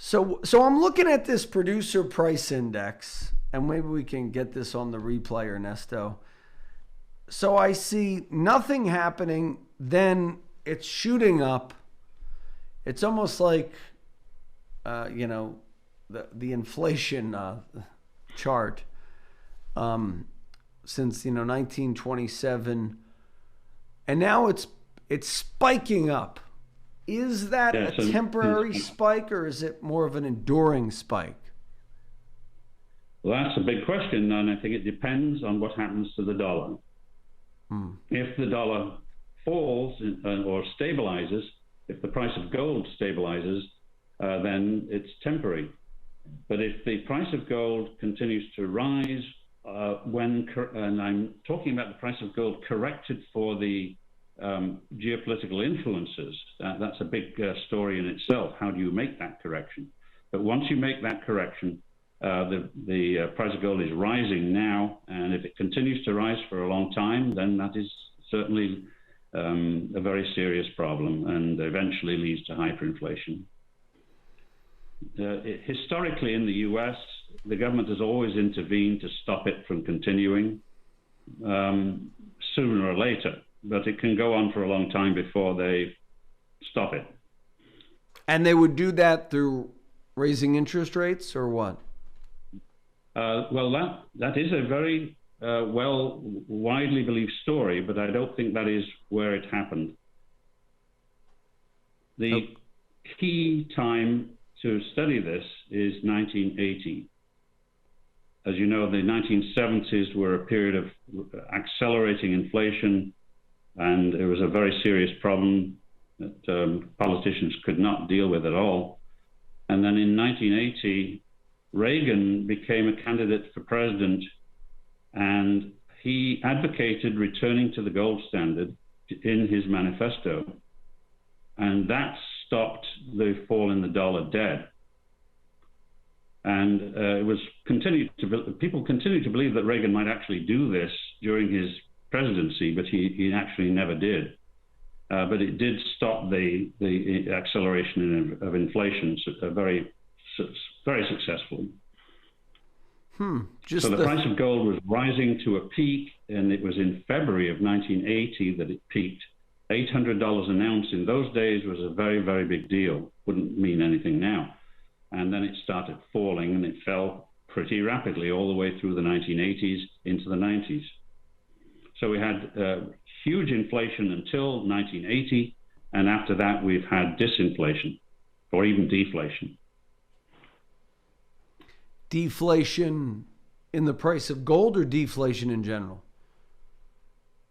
So I'm looking at this producer price index, and maybe we can get this on the replay, Ernesto. So I see nothing happening, then it's shooting up. It's almost like, the inflation chart since 1927, and now it's spiking up. Is that a temporary spike, or is it more of an enduring spike? Well, that's a big question, and I think it depends on what happens to the dollar. If the dollar falls or stabilizes, if the price of gold stabilizes, then it's temporary. But if the price of gold continues to rise, and I'm talking about the price of gold corrected for the geopolitical influences, that's a big story in itself. How do you make that correction? But once you make that correction, the price of gold is rising now, and if it continues to rise for a long time, then that is certainly a very serious problem and eventually leads to hyperinflation. Historically in the US, the government has always intervened to stop it from continuing sooner or later, but it can go on for a long time before they stop it. And they would do that through raising interest rates or what? Well, that is a very widely believed story, but I don't think that is where it happened. The key time to study this is 1980. As you know, the 1970s were a period of accelerating inflation, and it was a very serious problem that politicians could not deal with at all. And then in 1980, Reagan became a candidate for president, and he advocated returning to the gold standard in his manifesto. And that stopped the fall in the dollar dead. And people continued to believe that Reagan might actually do this during his presidency, but he actually never did. But it did stop the acceleration of inflation very successful. So the price of gold was rising to a peak, and it was in February of 1980 that it peaked. $800 an ounce in those days was a very, very big deal. Wouldn't mean anything now. And then it started falling, and it fell pretty rapidly all the way through the 1980s into the 90s. So we had huge inflation until 1980, and after that we've had disinflation or even deflation. Deflation in the price of gold or deflation in general?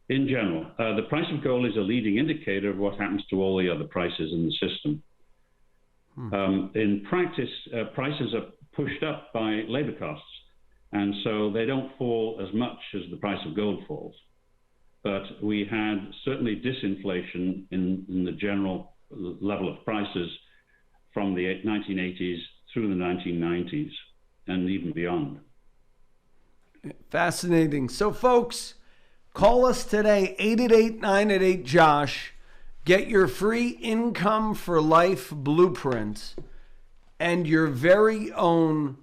In general. The price of gold is a leading indicator of what happens to all the other prices in the system. In practice, prices are pushed up by labor costs, and so they don't fall as much as the price of gold falls. But we had certainly disinflation in the general level of prices from the 1980s through the 1990s and even beyond. Fascinating. So, folks, call us today, 888-988-JOSH. Get your free Income for Life blueprint and your very own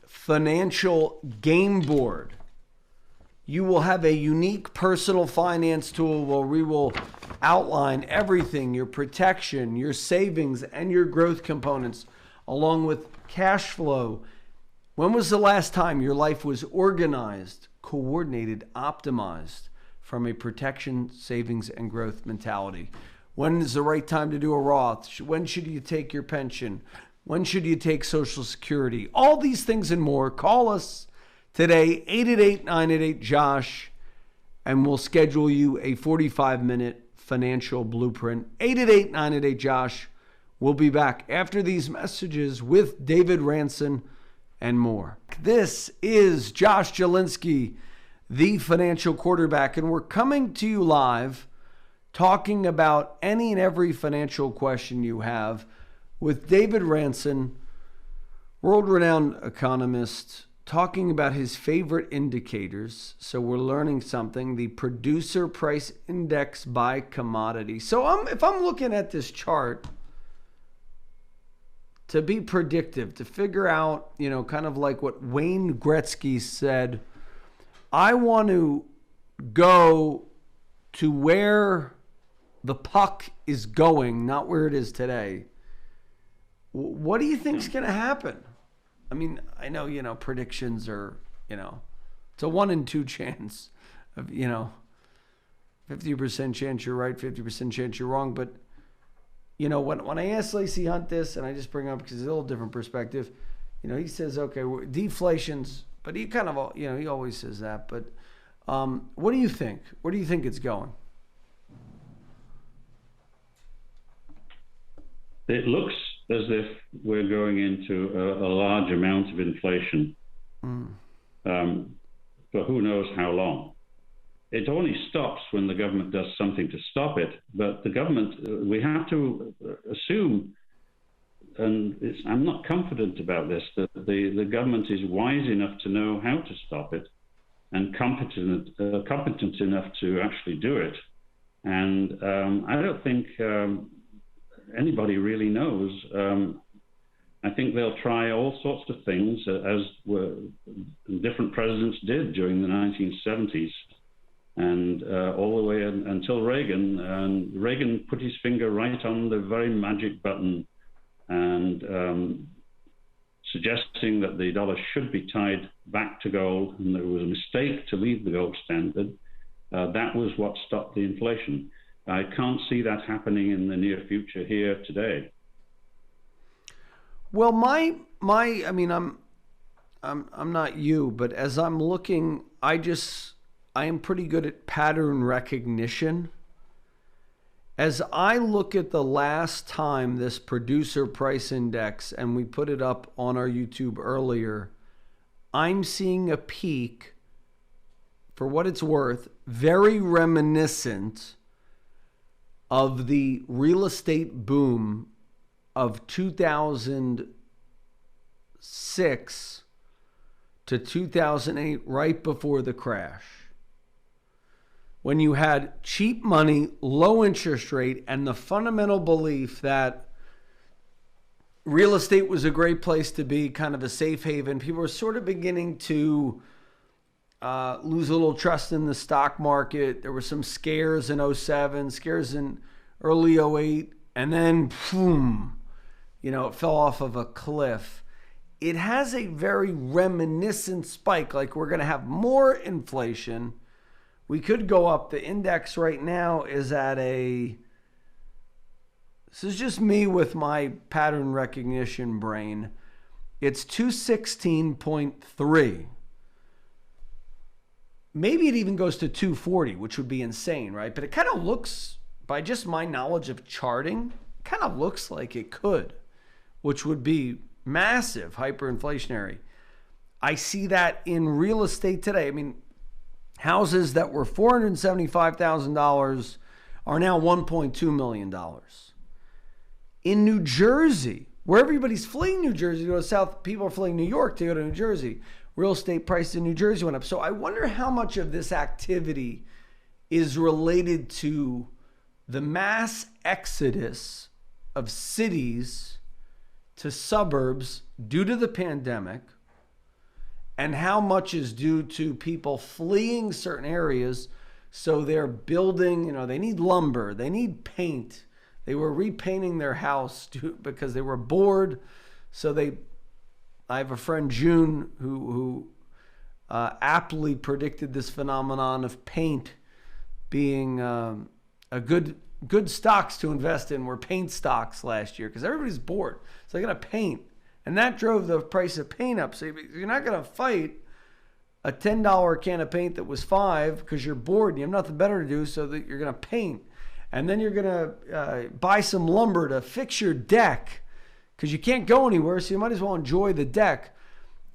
financial game board. You will have a unique personal finance tool where we will outline everything, your protection, your savings, and your growth components, along with cash flow. When was the last time your life was organized, coordinated, optimized from a protection, savings, and growth mentality? When is the right time to do a Roth? When should you take your pension? When should you take Social Security? All these things and more. Call us today, 888-988-JOSH, and we'll schedule you a 45-minute financial blueprint. 888-988-JOSH. We'll be back after these messages with David Ranson and more. This is Josh Jelinski, the financial quarterback, and we're coming to you live talking about any and every financial question you have with David Ranson, world-renowned economist, talking about his favorite indicators. So we're learning something, the producer price index by commodity. So if I'm looking at this chart, to be predictive, to figure out, kind of like what Wayne Gretzky said, I want to go to where the puck is going, not where it is today. What do you think is going to happen? I mean, I know, predictions are, it's a 1 in 2 chance of, 50% chance you're right, 50% chance you're wrong. But, when I ask Lacey Hunt this, and I just bring up because it's a little different perspective, he says, okay, deflation's, but he kind of, he always says that. But what do you think? Where do you think it's going? It looks as if we're going into a large amount of inflation for who knows how long. It only stops when the government does something to stop it. But the government, we have to assume, and I'm not confident about this, that the government is wise enough to know how to stop it and competent enough to actually do it. And I don't think anybody really knows. I think they'll try all sorts of things, as different presidents did during the 1970s, and all the way until Reagan. And Reagan put his finger right on the very magic button, and suggesting that the dollar should be tied back to gold, and that it was a mistake to leave the gold standard. That was what stopped the inflation. I can't see that happening in the near future here today. Well, I mean, I'm not you, but as I'm looking, I am pretty good at pattern recognition. As I look at the last time this producer price index, and we put it up on our YouTube earlier, I'm seeing a peak, for what it's worth, very reminiscent of the real estate boom of 2006 to 2008, right before the crash. When you had cheap money, low interest rate, and the fundamental belief that real estate was a great place to be, kind of a safe haven. People were sort of beginning to lose a little trust in the stock market. There were some scares in 07, scares in early 08, and then boom, it fell off of a cliff. It has a very reminiscent spike, like we're going to have more inflation. We could go up. The index right now is at this is just me with my pattern recognition brain. It's 216.3. Maybe it even goes to 240, which would be insane, right? But it kind of looks, by just my knowledge of charting, kind of looks like it could, which would be massive, hyperinflationary. I see that in real estate today. I mean, houses that were $475,000 are now $1.2 million. In New Jersey, where everybody's fleeing New Jersey to go to South, people are fleeing New York to go to New Jersey. Real estate prices in New Jersey went up. So I wonder how much of this activity is related to the mass exodus of cities to suburbs due to the pandemic, and how much is due to people fleeing certain areas. So they're building, they need lumber, they need paint. They were repainting their house because they were bored. So I have a friend, June, who aptly predicted this phenomenon of paint being a good stocks to invest in were paint stocks last year, because everybody's bored. So they're going to paint. And that drove the price of paint up. So you're not going to fight a $10 can of paint that was $5 because you're bored and you have nothing better to do, so that you're going to paint. And then you're going to buy some lumber to fix your deck because you can't go anywhere, so you might as well enjoy the deck.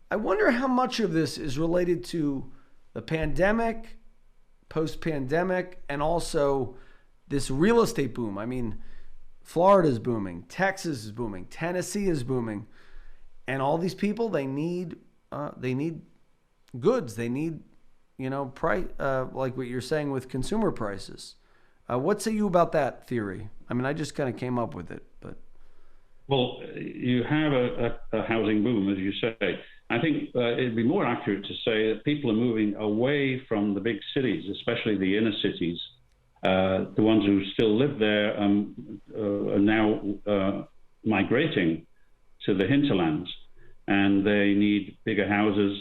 I wonder how much of this is related to the pandemic, post-pandemic, and also this real estate boom. I mean, Florida's booming, Texas is booming, Tennessee is booming, and all these people, they need goods. They need, price, like what you're saying with consumer prices. What say you about that theory? I mean, I just kind of came up with it, but Well, you have a housing boom, as you say. I think it'd be more accurate to say that people are moving away from the big cities, especially the inner cities. The ones who still live there are now migrating to the hinterlands, and they need bigger houses.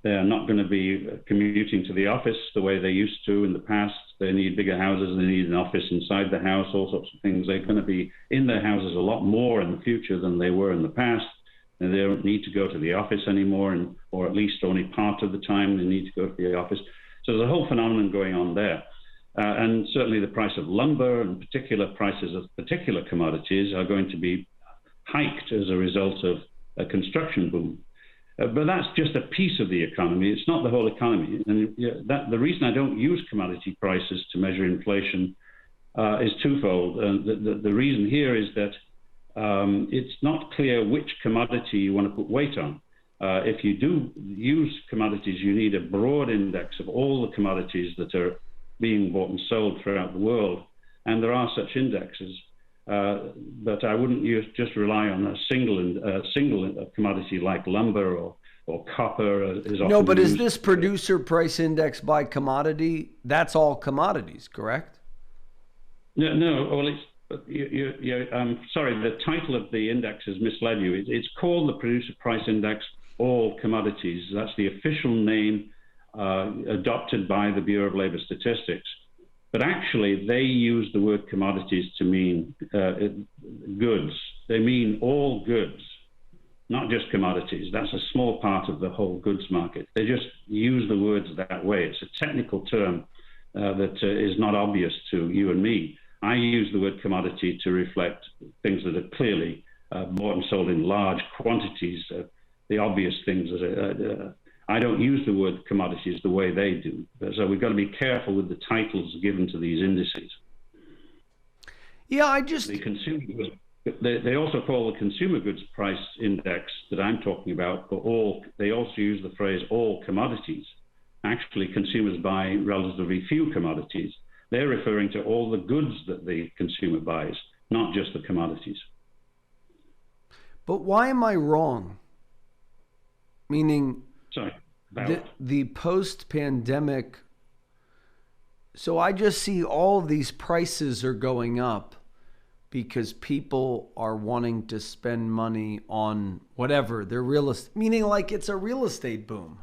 They're not going to be commuting to the office the way they used to in the past. They need bigger houses. They need an office inside the house, all sorts of things. They're going to be in their houses a lot more in the future than they were in the past. And they don't need to go to the office anymore, or at least only part of the time they need to go to the office. So there's a whole phenomenon going on there. And certainly the price of lumber and particular prices of particular commodities are going to be hiked as a result of a construction boom. But that's just a piece of the economy. It's not the whole economy. And the reason I don't use commodity prices to measure inflation is twofold. The reason here is that it's not clear which commodity you want to put weight on. If you do use commodities, you need a broad index of all the commodities that are being bought and sold throughout the world. And there are such indexes. But I wouldn't just rely on a single commodity like lumber or copper. No, but is this producer price index by commodity? That's all commodities, correct? No. Well, I'm sorry. The title of the index has misled you. It's called the Producer Price Index, all commodities. That's the official name adopted by the Bureau of Labor Statistics. But actually, they use the word commodities to mean goods. They mean all goods, not just commodities. That's a small part of the whole goods market. They just use the words that way. It's a technical term that is not obvious to you and me. I use the word commodity to reflect things that are clearly bought and sold in large quantities, the obvious things. I don't use the word commodities the way they do. So we've got to be careful with the titles given to these indices. Yeah, They also call the consumer goods price index that I'm talking about, but they also use the phrase all commodities. Actually, consumers buy relatively few commodities. They're referring to all the goods that the consumer buys, not just the commodities. But why am I wrong? Meaning, the post-pandemic, so I just see all these prices are going up because people are wanting to spend money on whatever, their real estate, meaning like it's a real estate boom.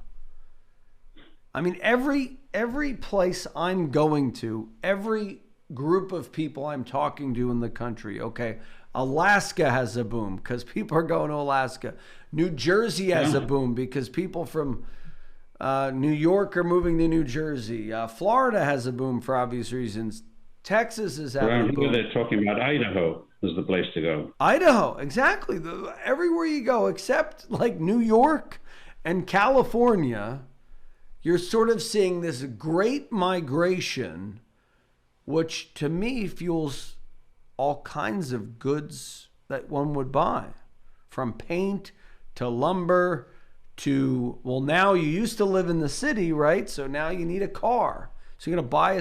I mean, every place I'm going to, every group of people I'm talking to in the country, okay, Alaska has a boom because people are going to Alaska. New Jersey has a boom because people from New York are moving to New Jersey. Florida has a boom for obvious reasons. Texas is having a boom. They're talking about Idaho as the place to go. Idaho, exactly. Everywhere you go, except like New York and California, you're sort of seeing this great migration, which to me fuels all kinds of goods that one would buy, from paint to lumber to, well, now you used to live in the city, right? So now you need a car. So you're going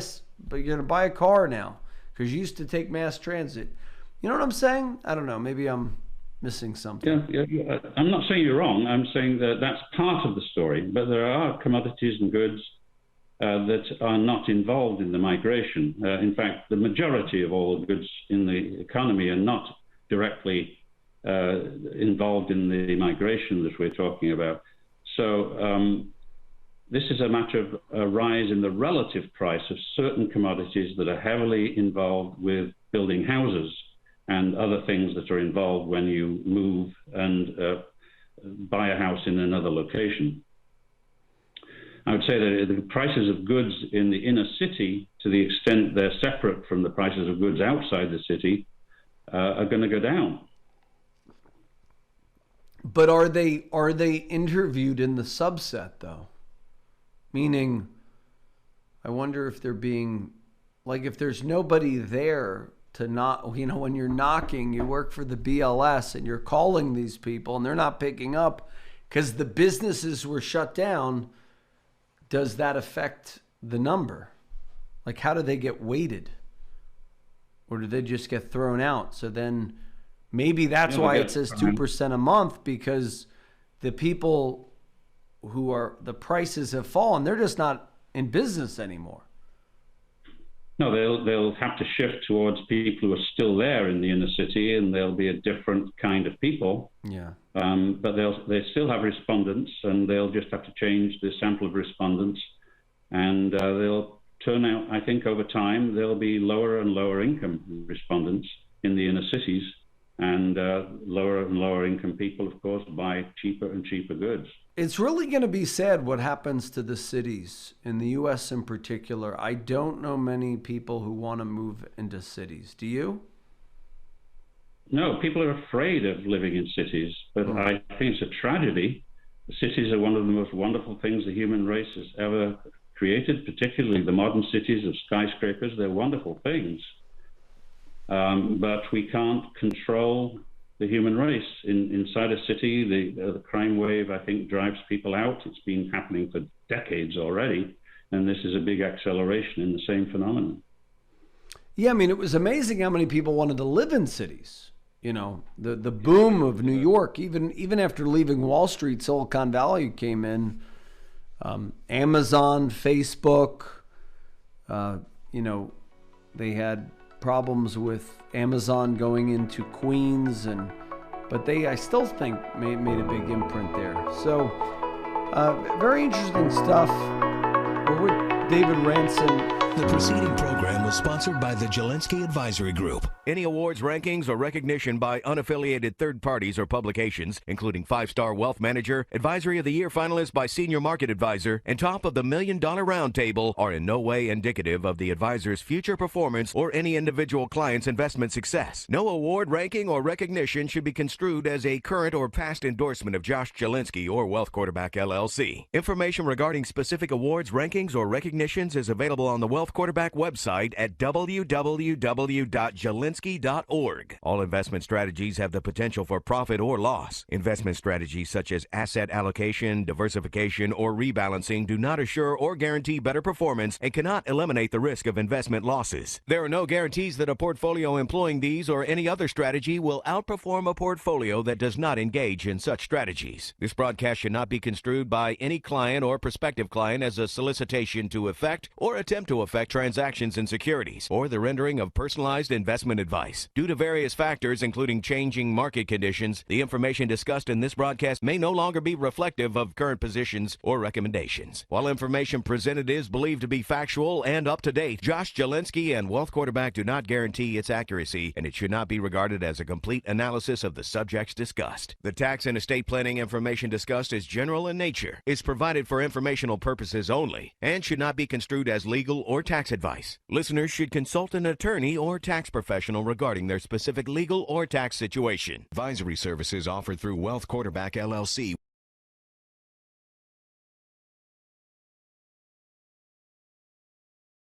to buy a car now because you used to take mass transit. You know what I'm saying? I don't know. Maybe I'm missing something. Yeah. I'm not saying you're wrong. I'm saying that that's part of the story, but there are commodities and goods that are not involved in the migration. In fact, the majority of all the goods in the economy are not directly involved in the migration that we're talking about. So this is a matter of a rise in the relative price of certain commodities that are heavily involved with building houses and other things that are involved when you move and buy a house in another location. I would say that the prices of goods in the inner city, to the extent they're separate from the prices of goods outside the city, are going to go down. But are they interviewed in the subset though? Meaning, I wonder if they're being, like, if there's nobody there to not, you know, when you're knocking, you work for the BLS and you're calling these people and they're not picking up because the businesses were shut down. Does that affect the number? Like, how do they get weighted? or do they just get thrown out? So then maybe that's why it says 2% a month, because the people who are, the prices have fallen. They're just not in business anymore. No, they'll have to shift towards people who are still there in the inner city, and they'll be a different kind of people. Yeah. But they still have respondents, and they'll just have to change the sample of respondents, and they'll turn out, I think over time, there'll be lower and lower income respondents in the inner cities, and lower and lower income people, of course, buy cheaper and cheaper goods. It's really going to be sad what happens to the cities in the U.S. in particular. I don't know many people who want to move into cities. Do you? No, people are afraid of living in cities, but I think it's a tragedy. The cities are one of the most wonderful things the human race has ever created, particularly the modern cities of skyscrapers. They're wonderful things. But we can't control the human race. Inside a city, the crime wave, I think, drives people out. It's been happening for decades already, and this is a big acceleration in the same phenomenon. Yeah, I mean, it was amazing how many people wanted to live in cities. You know, the boom of New York, even after leaving Wall Street, Silicon Valley came in. Amazon, Facebook, they had problems with Amazon going into Queens, but I still think made a big imprint there. So very interesting stuff. We're with David Ranson. The preceding program was sponsored by the Jelensky Advisory Group. Any awards, rankings, or recognition by unaffiliated third parties or publications, including 5-Star Wealth Manager, Advisory of the Year finalist by Senior Market Advisor, and Top of the $1 Million Roundtable, are in no way indicative of the advisor's future performance or any individual client's investment success. No award, ranking, or recognition should be construed as a current or past endorsement of Josh Jelensky or Wealth Quarterback LLC. Information regarding specific awards, rankings, or recognitions is available on the Wealth Quarterback website at www.jelensky.org. All investment strategies have the potential for profit or loss. Investment strategies such as asset allocation, diversification, or rebalancing do not assure or guarantee better performance and cannot eliminate the risk of investment losses. There are no guarantees that a portfolio employing these or any other strategy will outperform a portfolio that does not engage in such strategies. This broadcast should not be construed by any client or prospective client as a solicitation to effect or attempt to effect transactions in securities or the rendering of personalized investment advice. Due to various factors, including changing market conditions, the information discussed in this broadcast may no longer be reflective of current positions or recommendations. While information presented is believed to be factual and up to date, Josh Jelensky and Wealth Quarterback do not guarantee its accuracy, and it should not be regarded as a complete analysis of the subjects discussed. The tax and estate planning information discussed is general in nature, is provided for informational purposes only, and should not be construed as legal or tax advice. Listeners should consult an attorney or tax professional regarding their specific legal or tax situation. Advisory services offered through Wealth Quarterback LLC.